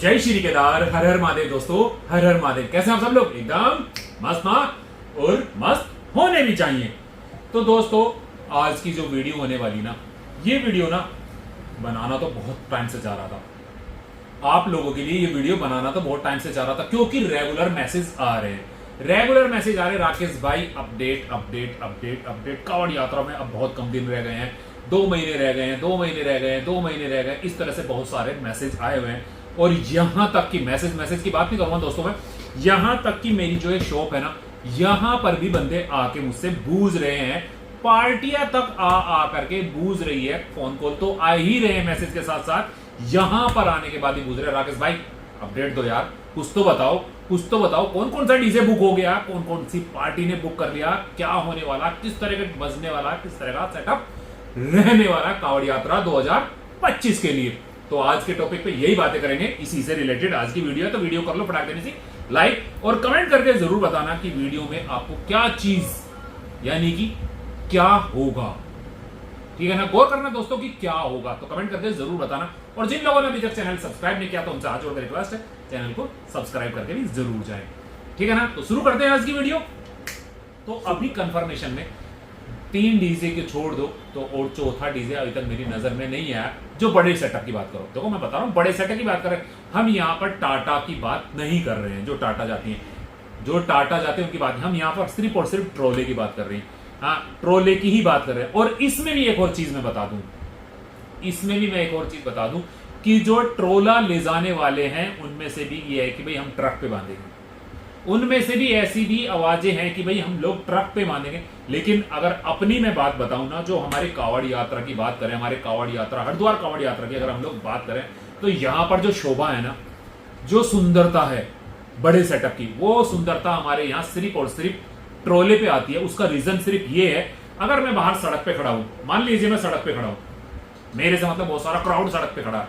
जय श्री केदार, हर हर महादेव दोस्तों, हर हर महादेव। कैसे आप सब लोग? एकदम मस्त और मस्त होने भी चाहिए। तो दोस्तों, आज की जो वीडियो होने वाली ना, ये वीडियो ना बनाना तो बहुत टाइम से चाह रहा था। आप लोगों के लिए ये वीडियो बनाना तो बहुत टाइम से चाह रहा था, क्योंकि रेगुलर मैसेज आ रहे हैं। राकेश भाई अपडेट अपडेट अपडेट अपडेट। कावड़ यात्रा में अब बहुत कम दिन रह गए हैं, 2 महीने रह गए हैं, 2 महीने रह गए हैं, 2 महीने रह गए। इस तरह से बहुत सारे मैसेज आए हुए हैं। और यहां तक कि मैसेज की बात नहीं करूंगा दोस्तों मैं, यहां तक कि मेरी जो एक शॉप है ना, यहां पर भी बंदे आके मुझसे बूझ रहे हैं। पार्टियां तक आ करके बूझ रही है। फोन कॉल तो आ ही रहे हैं मैसेज के साथ साथ, यहां पर आने के बाद ही बूझ रहे हैं। राकेश भाई अपडेट दो यार, कुछ तो बताओ कौन कौन सा डीजे बुक हो गया, कौन कौन सी पार्टी ने बुक कर लिया, क्या होने वाला, किस तरह का बजने वाला, किस तरह का सेटअप रहने वाला कावड़ यात्रा 2025 के लिए। तो आज के टॉपिक पे यही बातें करेंगे, इसी से रिलेटेड आज की वीडियो है। तो वीडियो कर लो फटाक देने से लाइक और कमेंट करके जरूर बताना कि वीडियो में आपको क्या चीज यानी कि क्या होगा। ठीक है ना, गौर करना दोस्तों कि क्या होगा, तो कमेंट करके जरूर बताना। और जिन लोगों ने अभी तक चैनल सब्सक्राइब नहीं किया तो उनसे हाथ जोड़कर रिक्वेस्ट है, चैनल को सब्सक्राइब करके भी जरूर जाए। ठीक है ना, तो शुरू करते हैं आज की वीडियो। तो अभी कंफर्मेशन में 3 डीजे के छोड़ दो तो और चौथा डीजे अभी तक मेरी नजर में नहीं आया, जो बड़े सेटअप की बात करो। देखो मैं बता रहा हूं, बड़े सेटअप की बात कर रहे हैं हम, यहाँ पर टाटा की बात नहीं कर रहे हैं। जो टाटा जाती हैं उनकी बात, हम यहाँ पर सिर्फ और सिर्फ ट्रोले की बात कर रहे हैं। हाँ, ट्रोले की ही बात कर रहे हैं। और इसमें भी एक और चीज मैं बता दूं, कि जो ट्रोला ले जाने वाले हैं उनमें से भी ये है कि भाई हम ट्रक पे बांधेंगे। उनमें से भी ऐसी भी आवाजें हैं कि भाई हम लोग ट्रक पे बांधेंगे। लेकिन अगर अपनी मैं बात बताऊं ना, जो हमारी कावड़ यात्रा की बात करें, हमारे कावड़ यात्रा हरिद्वार कावड़ यात्रा की अगर हम लोग बात करें, तो यहां पर जो शोभा है ना, जो सुंदरता है बड़े सेटअप की, वो सुंदरता हमारे यहाँ सिर्फ और सिर्फ ट्रोले पे आती है। उसका रीजन सिर्फ ये है, अगर मैं बाहर सड़क पे खड़ा हूं, मान लीजिए मैं सड़क पे खड़ा हूं, मेरे से मतलब बहुत सारा क्राउड सड़क पे खड़ा है,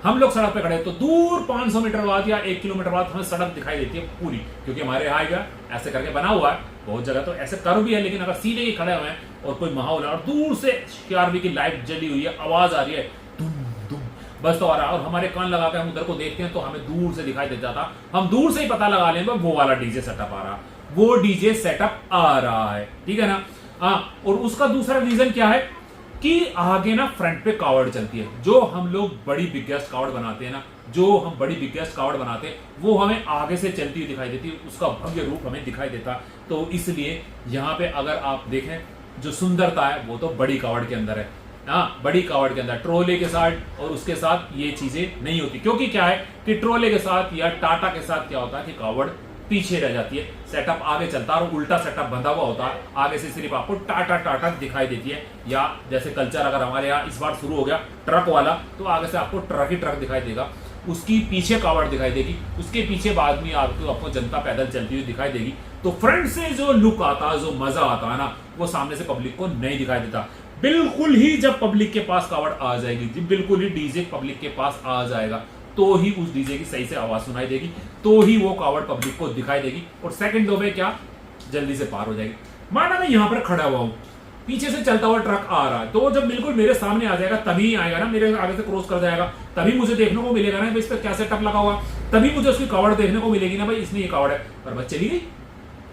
हम लोग सड़क पे खड़े तो दूर 500 मीटर बाद या 1 किलोमीटर बाद हमें सड़क दिखाई देती है पूरी, क्योंकि हमारे यहाँ ऐसे करके बना हुआ है। बहुत जगह तो ऐसे कर्व भी है, लेकिन अगर सीधे ही खड़े हुए हैं और कोई माहौल है और दूर से सीआरबी की लाइट जली हुई है, आवाज आ रही है दुम दुम, बस तो आ रहा है, और हमारे कान लगा के हम उधर को देखते हैं तो हमें दूर से दिखाई दे जाता, हम दूर से ही पता लगा लेंगे वो वाला डीजे सेटअप आ रहा, वो डीजे सेटअप आ रहा है। ठीक है ना। हाँ, और उसका दूसरा रीजन क्या है कि आगे ना फ्रंट पे कावड़ चलती है। जो हम लोग बड़ी बिगेस्ट कावड़ बनाते हैं ना, वो हमें आगे से चलती हुई दिखाई देती है, उसका भव्य रूप हमें दिखाई देता। तो इसलिए यहाँ पे अगर आप देखें, जो सुंदरता है वो तो बड़ी कावड़ के अंदर है। हाँ, बड़ी कावड़ के अंदर ट्रोले के साथ और उसके साथ ये चीजें नहीं होती, क्योंकि क्या है कि ट्रोले के साथ या टाटा के साथ क्या होता है कि कावड़ पीछे रह जाती है, सेटअप आगे चलता है और उल्टा सेटअप बंधा हुआ होता है, आगे से सिर्फ आपको टाटा दिखाई देती है। या जैसे कल्चर अगर हमारे यहाँ इस बार शुरू हो गया ट्रक वाला, तो आगे से आपको ट्रक ही ट्रक दिखाई देगा, उसकी पीछे कावड़ दिखाई देगी, उसके पीछे बाद में आपको जनता पैदल चलती हुई दिखाई देगी। तो फ्रंट से जो लुक आता है, जो मजा आता है ना, वो सामने से पब्लिक को नहीं दिखाई देता। बिल्कुल ही जब पब्लिक के पास कावड़ आ जाएगी, बिल्कुल ही डीजे पब्लिक के पास आ जाएगा, तो ही उस डीजे की सही से आवाज सुनाई देगी, तो ही वो कावड़ पब्लिक को दिखाई देगी और सेकंडों में क्या जल्दी से पार हो जाएगी। माना मैं यहां पर खड़ा हुआ हूं, पीछे से चलता हुआ ट्रक आ रहा है, तो जब बिल्कुल मेरे सामने आ जाएगा तभी आएगा ना, मेरे आगे से क्रॉस कर जाएगा, तभी मुझे देखने को मिलेगा ना इस पर क्या सेटअप लगा हुआ, तभी मुझे उसकी कावड़ देखने को मिलेगी ना, भाई इसमें ये कावड़ है। पर बस चली गई,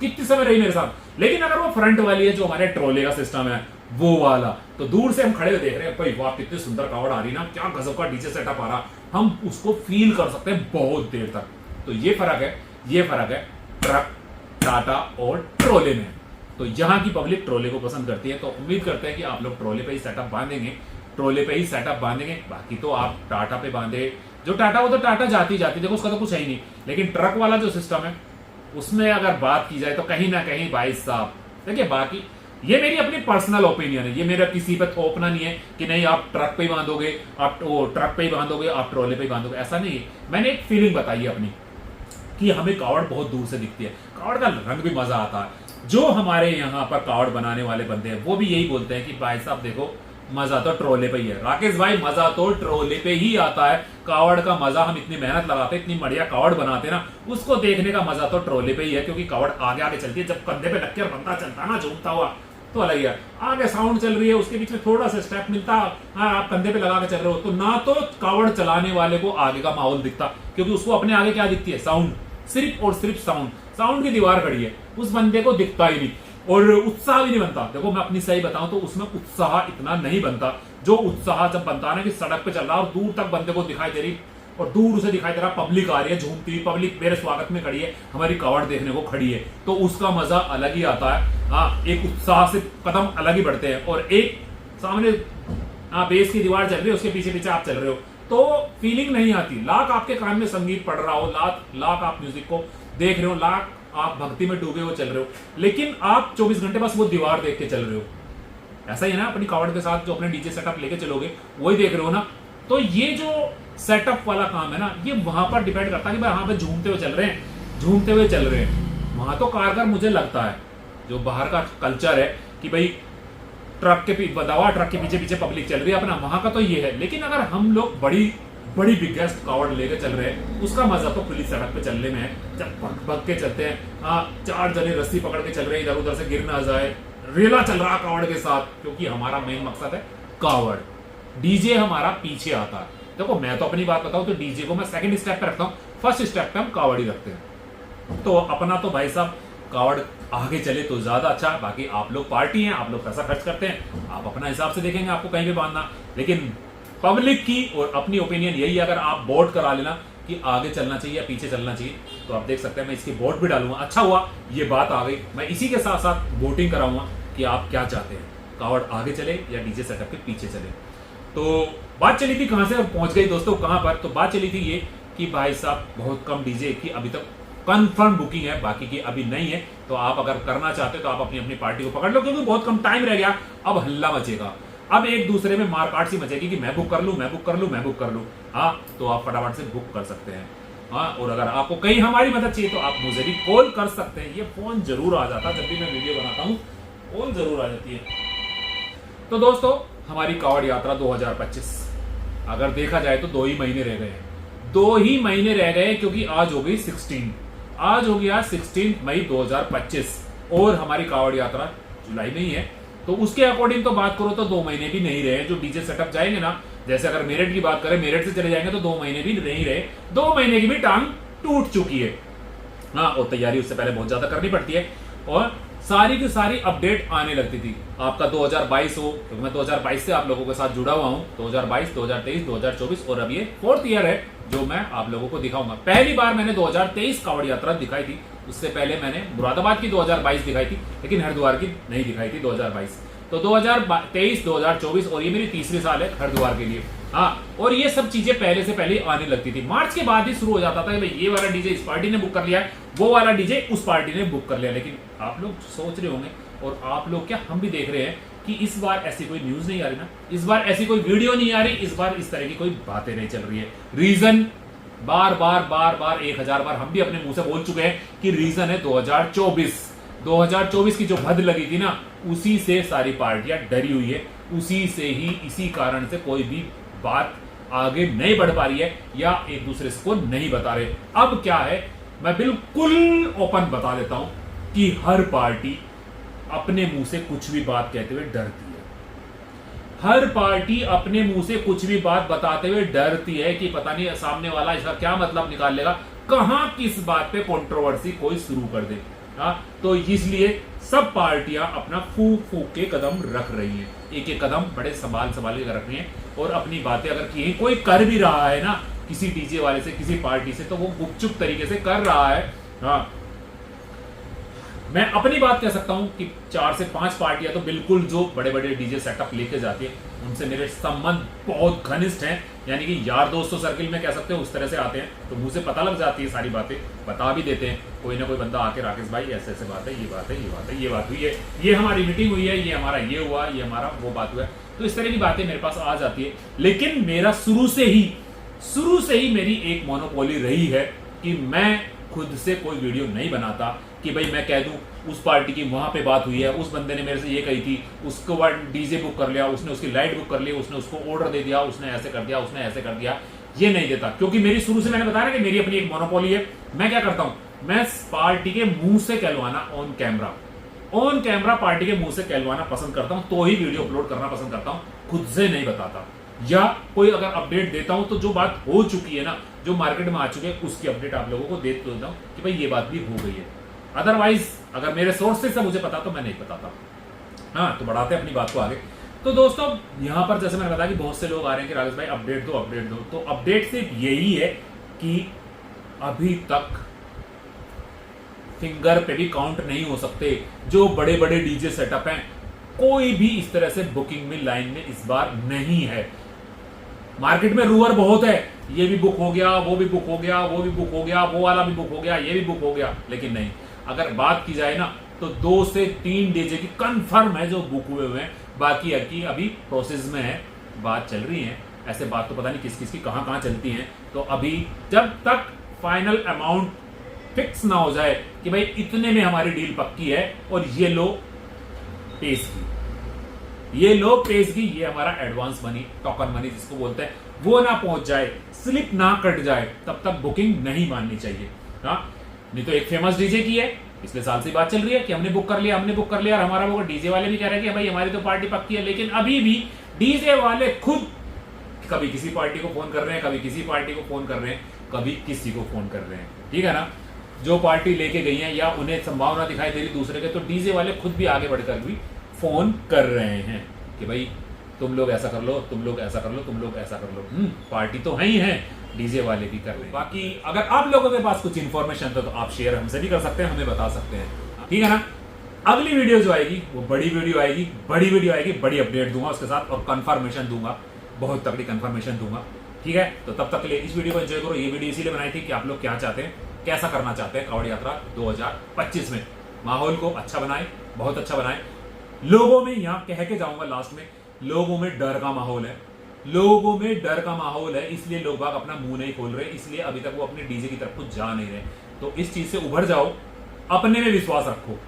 कितनी समय रही मेरे साथ। लेकिन अगर वो फ्रंट वाली है, जो हमारे ट्रोले का सिस्टम है वो वाला, तो दूर से हम खड़े हुए देख रहे हैं, भाई वाह कितनी सुंदर कावड़ आ रही ना, क्या गजब का डीजे सेटअप आ रहा, हम उसको फील कर सकते हैं बहुत देर तक। तो ये फर्क है ट्रक, टाटा और ट्रोले में। तो यहां की पब्लिक ट्रोले को पसंद करती है, तो उम्मीद करते हैं कि आप लोग ट्रोले पे ही सेटअप बांधेंगे। बाकी तो आप टाटा पे बांधे, जो टाटा वो तो टाटा जाती देखो, उसका तो कुछ है ही नहीं। लेकिन ट्रक वाला जो सिस्टम है, उसमें अगर बात की जाए तो कहीं ना कहीं भाई साहब देखिए, बाकी ये मेरी अपनी पर्सनल ओपिनियन है, ये मेरा किसी पे थोपना नहीं है कि नहीं आप ट्रक पे ही बांधोगे, आप ट्रोले पे ही बांधोगे, ऐसा नहीं है। मैंने एक फीलिंग बताई है अपनी कि हमें कावड़ बहुत दूर से दिखती है, कावड़ का रंग भी मजा आता है। जो हमारे यहाँ पर कावड़ बनाने वाले बंदे हैं वो भी यही बोलते हैं कि भाई साहब देखो, मजा तो ट्रोले पे ही है। राकेश भाई मजा तो ट्रोले पे ही आता है, कावड़ का मजा हम इतनी मेहनत लगाते हैं, इतनी बढ़िया कावड़ बनाते हैं ना, उसको देखने का मजा तो ट्रोले पे ही है, क्योंकि कावड़ आगे आगे चलती है। जब कंधे पे लग कर बंदा चलता है ना झूमता हुआ, तो अलग ही है। आगे साउंड चल रही है, उसके बीच में थोड़ा सा स्टेप मिलता, हाँ आप कंधे पे लगा के चल रहे हो, तो ना तो कावड़ चलाने वाले को आगे का माहौल दिखता, क्योंकि उसको अपने आगे क्या दिखती है, साउंड, सिर्फ और सिर्फ साउंड, साउंड की दीवार खड़ी है, उस बंदे को दिखता ही नहीं, और उत्साह भी नहीं बनता। देखो मैं अपनी सही बताऊं तो उसमें उत्साह इतना नहीं बनता, जो उत्साह जब बनता है ना कि सड़क पे चल रहा है और दूर तक बंदे को दिखाई दे रही, और दूर से दिखाई दे रहा पब्लिक आ रही है झूमती हुई, पब्लिक मेरे स्वागत में खड़ी है, हमारी कावड़ देखने को खड़ी है, तो उसका मजा अलग ही आता है। हाँ, एक उत्साह से कदम अलग ही बढ़ते हैं, और एक सामने बेस की दीवार चल रही है, उसके पीछे पीछे आप चल रहे हो, तो फीलिंग नहीं आती। लाख आपके कान में संगीत पड़ रहा हो, लाख आप म्यूजिक को देख रहे हो, लाख आप भक्ति में डूबे हो चल रहे हो, लेकिन आप 24 घंटे बस वो दीवार देख के चल रहे हो। ऐसा ही है ना अपनी कावड़ के साथ, जो अपने डीजे सेटअप लेके चलोगे वही देख रहे हो ना। तो ये जो सेटअप वाला काम है ना, ये वहां पर डिपेंड करता है कि भाई हाँ पे झूमते हुए चल रहे हैं, झूमते हुए चल रहे हैं, वहां तो कारगर मुझे लगता है। जो बाहर का कल्चर है कि भाई ट्रक के पीछे पीछे पब्लिक चल रही है अपना, वहां का तो ये है। लेकिन अगर हम लोग बड़ी बिगेस्ट कावड़ लेकर चल रहे हैं, उसका मजा तो खुली सड़क पे चलने में है, जब भग के चलते हैं, हाँ 4 जने रस्सी पकड़ के चल रहे हैं, इधर उधर से गिर ना जाए, रेला चल रहा कावड़ के साथ, क्योंकि हमारा मेन मकसद है कावड़। डीजे हमारा पीछे आता है। देखो मैं तो अपनी बात बताऊं तो डीजे को मैं सेकंड स्टेप पे रखता हूं, फर्स्ट स्टेप पे हम कावड़ी रखते हैं। तो अपना तो भाई साहब कावड़ आगे चले तो ज्यादा अच्छा, बाकी आप लोग पार्टी हैं, आप लोग पैसा खर्च करते हैं, आप अपना हिसाब से देखेंगे आपको कहीं भी बांधना। लेकिन पब्लिक की और अपनी ओपिनियन यही है, अगर आप वोट करा लेना कि आगे चलना चाहिए या पीछे चलना चाहिए, तो आप देख सकते हैं मैं इसकी वोट भी डालूंगा। अच्छा हुआ ये बात आ गई, मैं इसी के साथ साथ वोटिंग कराऊंगा कि आप क्या चाहते हैं, कावड़ आगे चले या डीजे सेटअप के पीछे चले। तो बात चली थी कहां से और पहुंच गई दोस्तों कहां पर, तो बात चली थी ये कि भाई साहब बहुत कम डीजे की अभी तक कंफर्म बुकिंग है, बाकी की अभी नहीं है। तो आप अगर करना चाहते हो तो आप अपनी अपनी पार्टी को पकड़ लो, क्योंकि बहुत कम टाइम रह गया, अब हल्ला मचेगा, अब एक दूसरे में मारकाट सी मचेगी कि मैं बुक कर लूं, मैं बुक कर लूं, मैं बुक कर लूं। हाँ, तो आप फटाफट से बुक कर सकते हैं। हाँ, और अगर आपको कहीं हमारी मदद चाहिए तो आप मुझे भी कॉल कर सकते हैं। ये फोन जरूर आ जाता, जब भी मैं वीडियो बनाता हूँ कॉल जरूर आ जाती है। तो दोस्तों हमारी कावड़ यात्रा 2025 अगर देखा जाए तो 2 ही महीने रह गए हैं, 2 ही महीने रह गए, क्योंकि आज हो गई 16, आज हो गया 16 मई 2025, और हमारी कावड़ यात्रा जुलाई में ही है। तो उसके अकॉर्डिंग तो बात करो तो 2 महीने भी नहीं रहे। जो डीजे सेटअप जाएंगे ना, जैसे अगर मेरठ की बात करें, मेरठ से चले जाएंगे तो 2 महीने भी नहीं रहे, 2 महीने की भी टांग टूट चुकी है। हाँ, और तैयारी उससे पहले बहुत ज्यादा करनी पड़ती है, और सारी की सारी अपडेट आने लगती थी। आपका 2022 हो, क्योंकि मैं 2022 से आप लोगों के साथ जुड़ा हुआ हूं, 2022, 2023, 2024, और अब ये 4th ईयर है जो मैं आप लोगों को दिखाऊंगा। पहली बार मैंने 2023 कावड़ यात्रा दिखाई थी, उससे पहले मैंने मुरादाबाद की 2022 दिखाई थी, लेकिन हरिद्वार की नहीं दिखाई थी 2022। तो 2023, 2024 और ये मेरी तीसरी साल है हरिद्वार के लिए। हाँ, और ये सब चीजें पहले से पहले आने लगती थी। मार्च के बाद ही शुरू हो जाता था कि भाई ये वाला डीजे इस पार्टी ने बुक कर लिया है, वो वाला डीजे उस पार्टी ने बुक कर लिया। लेकिन आप लोग सोच रहे होंगे, और आप लोग क्या हम भी देख रहे हैं कि इस बार ऐसी कोई न्यूज नहीं आ रही ना, इस बार ऐसी कोई वीडियो नहीं आ रही, इस बार इस तरह की कोई बातें नहीं चल रही है। रीजन बार बार 1000 बार हम भी अपने मुंह से बोल चुके हैं कि रीजन है 2024 की जो भद लगी थी ना, उसी से सारी पार्टियां डरी हुई है, उसी से ही, इसी कारण से कोई भी बात आगे नहीं बढ़ पा रही है, या एक दूसरे को नहीं बता रहे। अब क्या है, मैं बिल्कुल ओपन बता देता हूं कि हर पार्टी अपने मुंह से कुछ भी बात कहते हुए डरती है। हर पार्टी अपने मुंह से कुछ भी बात बताते हुए डरती है कि पता नहीं सामने वाला इसका क्या मतलब निकाल लेगा, कहां किस बात पे कंट्रोवर्सी कोई शुरू कर दे। तो इसलिए सब पार्टियां अपना फूक के कदम रख रही हैं, एक एक कदम बड़े संभाल के रख रही हैं, और अपनी बातें अगर की कोई कर भी रहा है ना किसी डीजे वाले से, किसी पार्टी से, तो वो गुपचुप तरीके से कर रहा है। हाँ, मैं अपनी बात कह सकता हूं कि 4 से 5 पार्टियां तो बिल्कुल जो बड़े बड़े डीजे सेटअप लेके जाती है, उनसे मेरे संबंध बहुत घनिष्ठ हैं, यानी कि यार दोस्तों सर्किल में कह सकते हो, उस तरह से आते हैं, तो मुंह से पता लग जाती है, सारी बातें बता भी देते हैं। कोई ना कोई बंदा आके, राकेश भाई ऐसे ऐसे बात है, ये बात है, ये बात है, ये बात हुई है, ये हमारी मीटिंग हुई है, ये हमारा ये हुआ, ये हमारा वो बात हुआ है, तो इस तरह की बातें मेरे पास आ जाती है। लेकिन मेरा शुरू से ही मेरी एक मोनोपोली रही है कि मैं खुद से कोई वीडियो नहीं बनाता कि भाई मैं कह दूं उस पार्टी की वहां पे बात हुई है, उस बंदे ने मेरे से ये कही थी, उसको बाद डीजे बुक कर लिया, उसने उसकी लाइट बुक कर ली, उसने उसको ऑर्डर दे दिया, उसने ऐसे कर दिया, उसने ऐसे कर दिया, ये नहीं देता। क्योंकि मेरी शुरू से मैंने बताया ना कि मेरी अपनी एक मोनोपोली है। मैं क्या करता हूं, मैं पार्टी के मुंह से कहलवाना on camera, on camera party के मुंह से कहलवाना पसंद करता हूं, तो ही वीडियो अपलोड करना पसंद करता हूं, खुद से नहीं बताता। या कोई अगर अपडेट देता हूं तो जो बात हो चुकी है ना, जो मार्केट में आ चुके हैं, उसकी अपडेट आप लोगों को दे देता हूं कि भाई ये बात भी हो गई है। अदरवाइज अगर मेरे सोर्सेज से मुझे पता तो मैं नहीं बताता। हाँ, तो बढ़ाते हैं अपनी बात को आगे। तो दोस्तों यहां पर जैसे मैंने बताया कि बहुत से लोग आ रहे हैं कि राजेश भाई अपडेट दो अपडेट दो। तो अपडेट सिर्फ यही है कि अभी तक फिंगर पे भी काउंट नहीं हो सकते जो बड़े बड़े डीजे सेटअप हैं, कोई भी इस तरह से बुकिंग में लाइन में इस बार नहीं है। मार्केट में रूअर बहुत है, ये भी बुक हो गया, वो भी बुक हो गया, वो भी बुक हो गया, वो वाला भी बुक हो गया, ये भी बुक हो गया, लेकिन नहीं, अगर बात की जाए ना तो 2 से 3 डीजे की कंफर्म है जो बुक हुए हुए हैं, बाकी की अभी प्रोसेस में है, बात चल रही है। ऐसे बात तो पता नहीं किस किस की कहां चलती हैं। तो अभी जब तक फाइनल अमाउंट फिक्स ना हो जाए कि भाई इतने में हमारी डील पक्की है और ये लो पेशगी, ये लो पेशगी, ये हमारा एडवांस मनी, टोकन मनी जिसको बोलते हैं, वो ना पहुंच जाए, स्लिप ना कट जाए, तब तक बुकिंग नहीं माननी चाहिए। हाँ, नहीं तो एक फेमस डीजे की है, पिछले साल से बात चल रही है कि हमने बुक कर लिया, हमने बुक कर लिया, और हमारा वो डीजे वाले भी कह रहे हैं कि भाई हमारी तो पार्टी पक्की है, लेकिन अभी भी डीजे वाले खुद कभी किसी पार्टी को फोन कर रहे हैं, कभी किसी पार्टी को फोन कर रहे हैं, कभी किसी को फोन कर रहे हैं। ठीक है ना, जो पार्टी लेके गई है या उन्हें संभावना दिखाई दे रही दूसरे के, तो डीजे वाले खुद भी आगे बढ़कर भी फोन कर रहे हैं कि भाई तुम लोग ऐसा कर लो, तुम लोग ऐसा कर लो, तुम लोग ऐसा कर लो। पार्टी तो है ही है, डीजे वाले भी कर रहे हैं। बाकी अगर आप लोगों के पास कुछ इन्फॉर्मेशन तो आप शेयर हमसे भी कर सकते हैं, हमें बता सकते हैं। ठीक है ना, अगली वीडियो जो आएगी वो बड़ी वीडियो आएगी, बड़ी वीडियो आएगी, बड़ी अपडेट दूंगा उसके साथ, और कंफर्मेशन दूंगा, बहुत तगड़ी कंफर्मेशन दूंगा। ठीक है, तो तब तक के लिए इस वीडियो को एंजॉय करो। ये वीडियो इसीलिए बनाई थी कि आप लोग क्या चाहते हैं, कैसा करना चाहते हैं कांवड़ यात्रा 2025 में। माहौल को अच्छा बनाए, बहुत अच्छा बनाए। लोगों में, यहां कह के जाऊंगा लास्ट में, लोगों में डर का माहौल है, लोगों में डर का माहौल है, इसलिए लोग बाग अपना मुंह नहीं खोल रहे, इसलिए अभी तक वो अपने डीजे की तरफ कुछ जा नहीं रहे। तो इस चीज से उभर जाओ, अपने में विश्वास रखो,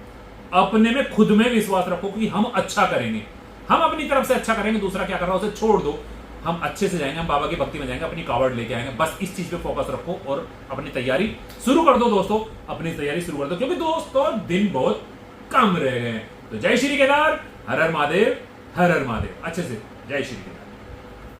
अपने में खुद में विश्वास रखो कि हम अच्छा करेंगे, हम अपनी तरफ से अच्छा करेंगे, दूसरा क्या कर रहा है उसे छोड़ दो, हम अच्छे से जाएंगे, हम बाबा की भक्ति में जाएंगे, अपनी कावड़ लेके आएंगे। बस इस चीज पे फोकस रखो और अपनी तैयारी शुरू कर दो दोस्तों, अपनी तैयारी शुरू कर दो, क्योंकि दोस्तों दिन बहुत कम रह गए हैं। तो जय श्री केदार, हर हर महादेव, हर हर महादेव। अच्छे से जय श्री केदार।